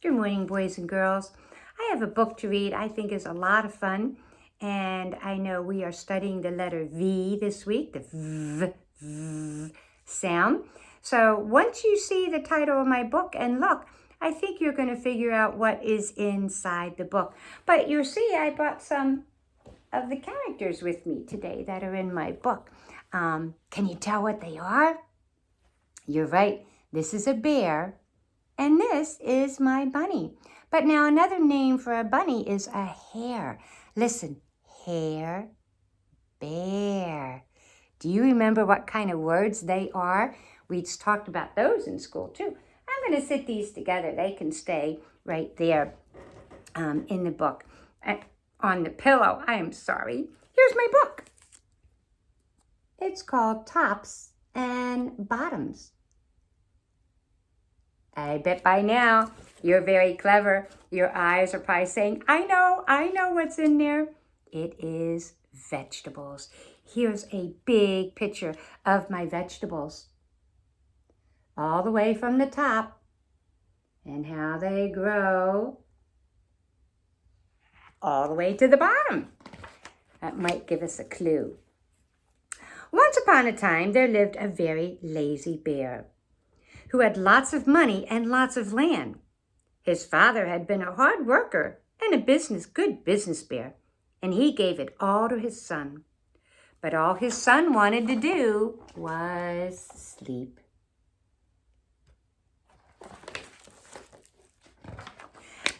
Good morning, boys and girls. I have a book to read I think is a lot of fun, and I know we are studying the letter V this week, the V sound. So once you see the title of my book and look, I think you're going to figure out what is inside the book. But you'll see I brought some of the characters with me today that are in my book. Can you tell what they are? You're right. This is a bear, and this is my bunny. But now another name for a bunny is a hare. Listen, hare, bear. Do you remember what kind of words they are? We talked about those in school too. I'm going to sit these together. They can stay right there in the book. On the pillow, I am sorry. Here's my book. It's called Tops and Bottoms. I bet by now you're very clever. Your eyes are probably saying, I know what's in there. It is vegetables. Here's a big picture of my vegetables. All the way from the top and how they grow all the way to the bottom. That might give us a clue. Once upon a time, there lived a very lazy bear who had lots of money and lots of land. His father had been a hard worker and a good business bear, and he gave it all to his son. But all his son wanted to do was sleep.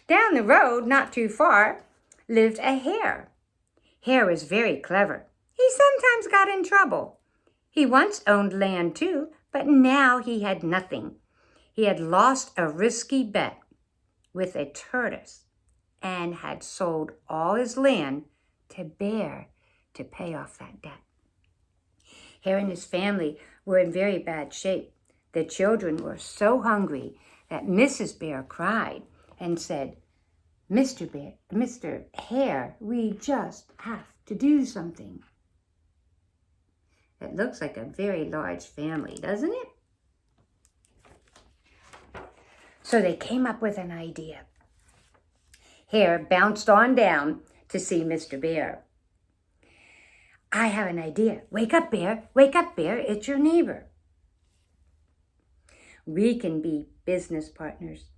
Down the road, not too far, lived a hare. Hare was very clever. He sometimes got in trouble. He once owned land too, but now he had nothing. He had lost a risky bet with a tortoise and had sold all his land to Bear to pay off that debt. Hare and his family were in very bad shape. The children were so hungry that Mrs. Bear cried and said, Mr. Hare, we just have to do something. It looks like a very large family, doesn't it? So they came up with an idea. Hare bounced on down to see Mr. Bear. I have an idea. Wake up, Bear. Wake up, Bear. It's your neighbor. We can be business partners.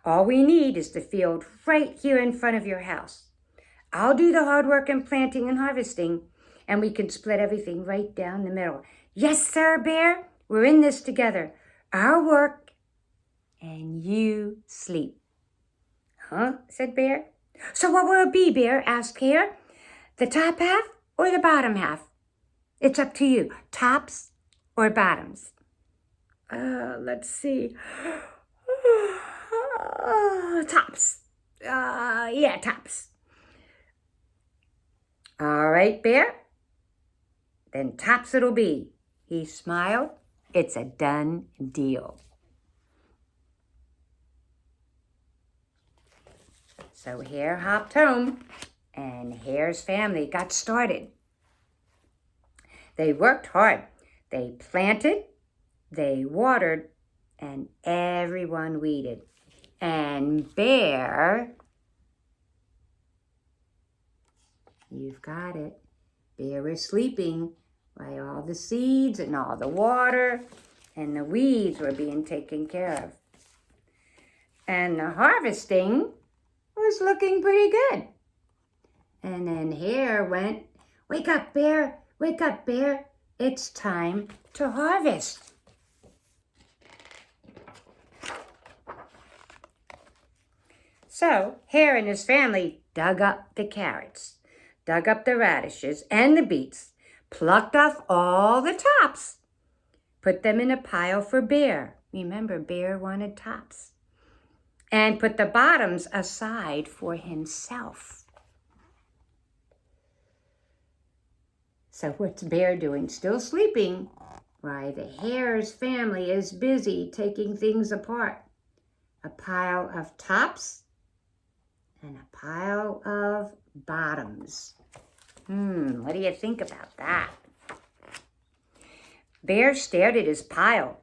All we need is the field right here in front of your house. I'll do the hard work in planting and harvesting, and we can split everything right down the middle. Yes, sir, Bear. We're in this together. I'll work, and you sleep. Huh? Said Bear. So what will it be, Bear? Asked Hare. The top half or the bottom half? It's up to you. Tops or bottoms? Let's see. Tops. Yeah, tops. All right, Bear. Then tops it'll be. He smiled. It's a done deal. So Hare hopped home, and Hare's family got started. They worked hard. They planted, they watered, and everyone weeded. And Bear, you've got it, Bear was sleeping while all the seeds and all the water and the weeds were being taken care of. And the harvesting was looking pretty good. And then Hare went, wake up, Bear, wake up, Bear. It's time to harvest. So Hare and his family dug up the carrots, dug up the radishes and the beets, plucked off all the tops, put them in a pile for Bear. Remember, Bear wanted tops. And put the bottoms aside for himself. So what's Bear doing? Still sleeping. Why, the Hare's family is busy taking things apart. A pile of tops and a pile of bottoms. What do you think about that? Bear stared at his pile.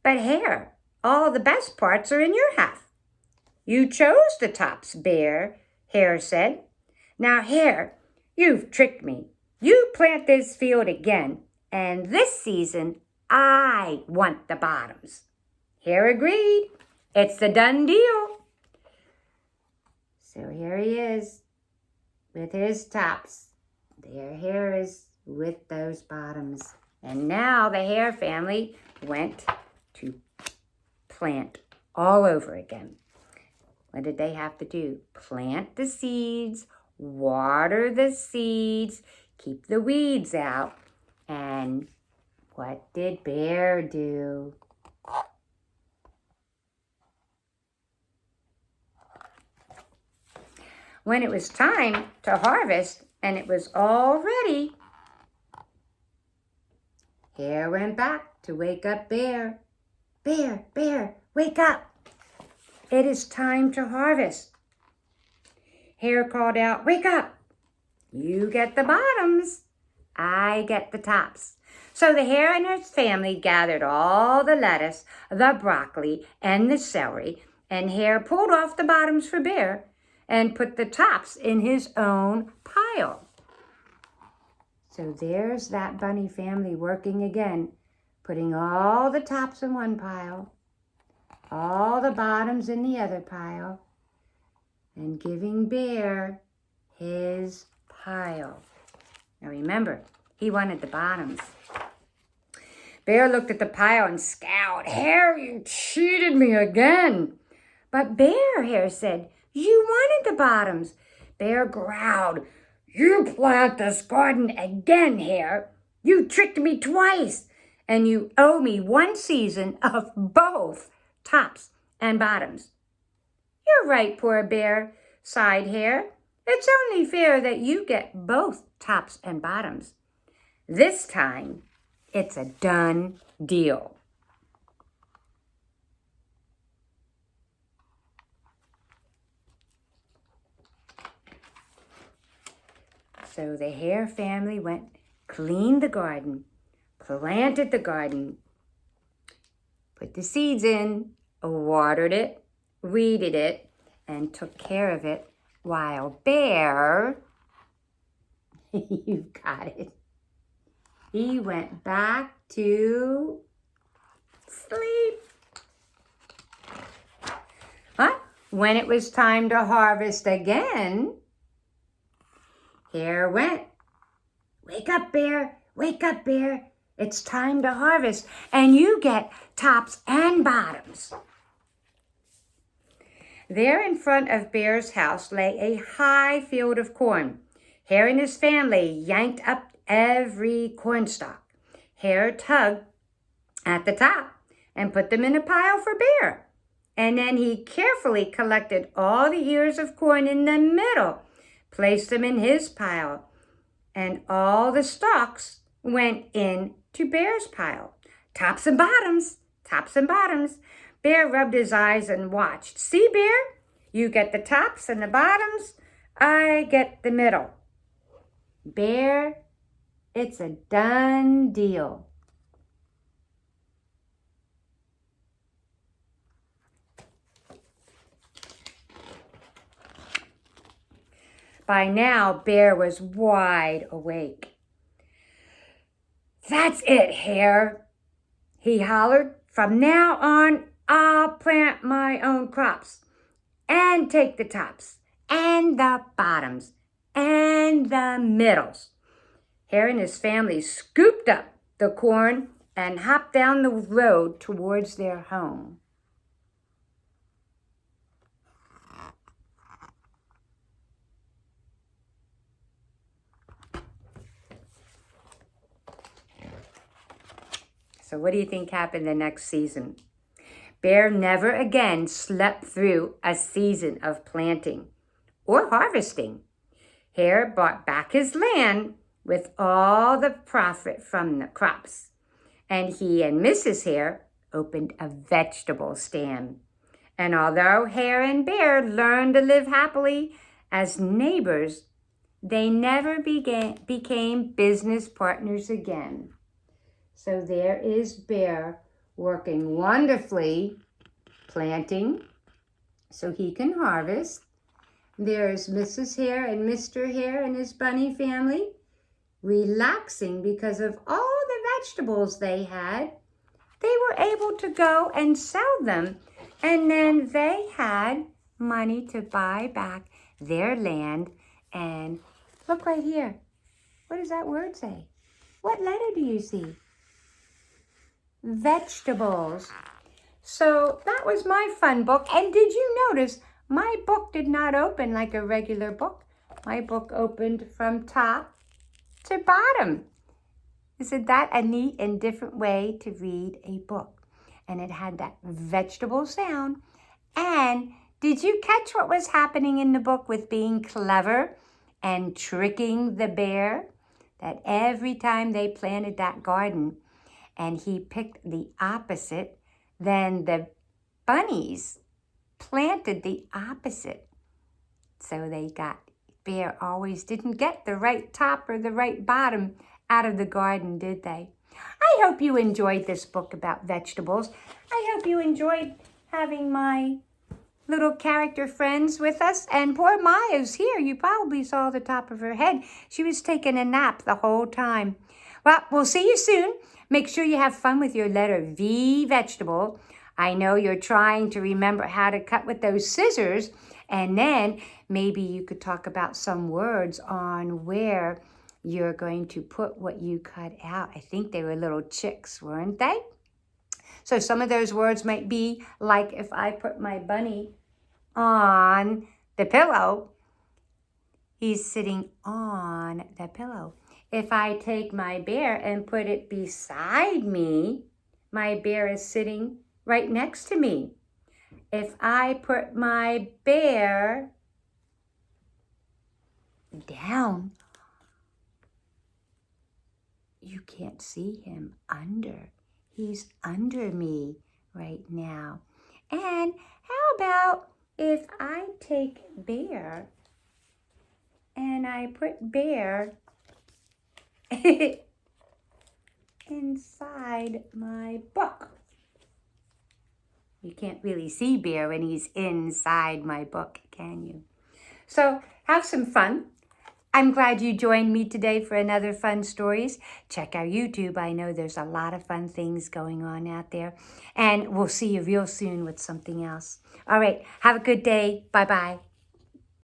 But Hare, all the best parts are in your half. You chose the tops, Bear, Hare said. Now, Hare, you've tricked me. You plant this field again, and this season I want the bottoms. Hare agreed. It's a done deal. So here he is with his tops. There Hare is with those bottoms. And now the Hare family went to plant all over again. What did they have to do? Plant the seeds, water the seeds, keep the weeds out. And what did Bear do? When it was time to harvest and it was all ready, Hare went back to wake up Bear. Bear, Bear, wake up. It is time to harvest. Hare called out, wake up. You get the bottoms. I get the tops. So the Hare and his family gathered all the lettuce, the broccoli, and the celery, and Hare pulled off the bottoms for Bear and put the tops in his own pile. So there's that bunny family working again, putting all the tops in one pile, all the bottoms in the other pile, and giving Bear his pile. Now remember, he wanted the bottoms. Bear looked at the pile and scowled. Hare, you cheated me again. But Bear, Hare said, you wanted the bottoms. Bear growled, you plant this garden again, Hare. You tricked me twice, and you owe me one season of both tops and bottoms. You're right, poor Bear, sighed Hare. It's only fair that you get both tops and bottoms. This time, it's a done deal. So the Hare family went, cleaned the garden, planted the garden, put the seeds in, watered it, weeded it, and took care of it, while Bear, you got it, he went back to sleep. But when it was time to harvest again, Hare went, wake up, Bear, wake up, Bear. It's time to harvest, and you get tops and bottoms. There in front of Bear's house lay a high field of corn. Hare and his family yanked up every cornstalk. Hare tugged at the top and put them in a pile for Bear. And then he carefully collected all the ears of corn in the middle, placed them in his pile, and all the stalks went in to Bear's pile. Tops and bottoms, tops and bottoms. Bear rubbed his eyes and watched. See, Bear? You get the tops and the bottoms. I get the middle. Bear, it's a done deal. By now, Bear was wide awake. That's it, Hare, he hollered. From now on, I'll plant my own crops and take the tops and the bottoms and the middles. Hare and his family scooped up the corn and hopped down the road towards their home. So what do you think happened the next season? Bear never again slept through a season of planting or harvesting. Hare bought back his land with all the profit from the crops, and he and Mrs. Hare opened a vegetable stand. And although Hare and Bear learned to live happily as neighbors, they never became business partners again. So there is Bear working wonderfully, planting, so he can harvest. There's Mrs. Hare and Mr. Hare and his bunny family relaxing because of all the vegetables they had. They were able to go and sell them, and then they had money to buy back their land. And look right here. What does that word say? What letter do you see? Vegetables. So that was my fun book. And did you notice my book did not open like a regular book? My book opened from top to bottom. Isn't that a neat and different way to read a book? And it had that vegetable sound. And did you catch what was happening in the book with being clever and tricking the bear? That every time they planted that garden and he picked the opposite, then the bunnies planted the opposite. So bear always didn't get the right top or the right bottom out of the garden, did they? I hope you enjoyed this book about vegetables. I hope you enjoyed having my little character friends with us. And poor Maya's here. You probably saw the top of her head. She was taking a nap the whole time. Well, we'll see you soon. Make sure you have fun with your letter V, vegetable. I know you're trying to remember how to cut with those scissors. And then maybe you could talk about some words on where you're going to put what you cut out. I think they were little chicks, weren't they? So some of those words might be like if I put my bunny on the pillow, he's sitting on the pillow. If I take my bear and put it beside me, my bear is sitting right next to me. If I put my bear down, you can't see him under. He's under me right now. And how about if I take bear and I put bear inside my book? You can't really see bear when he's inside my book, can you? So have some fun. I'm glad you joined me today for another fun stories. Check our YouTube. I know there's a lot of fun things going on out there. And we'll see you real soon with something else. All right. Have a good day. Bye-bye.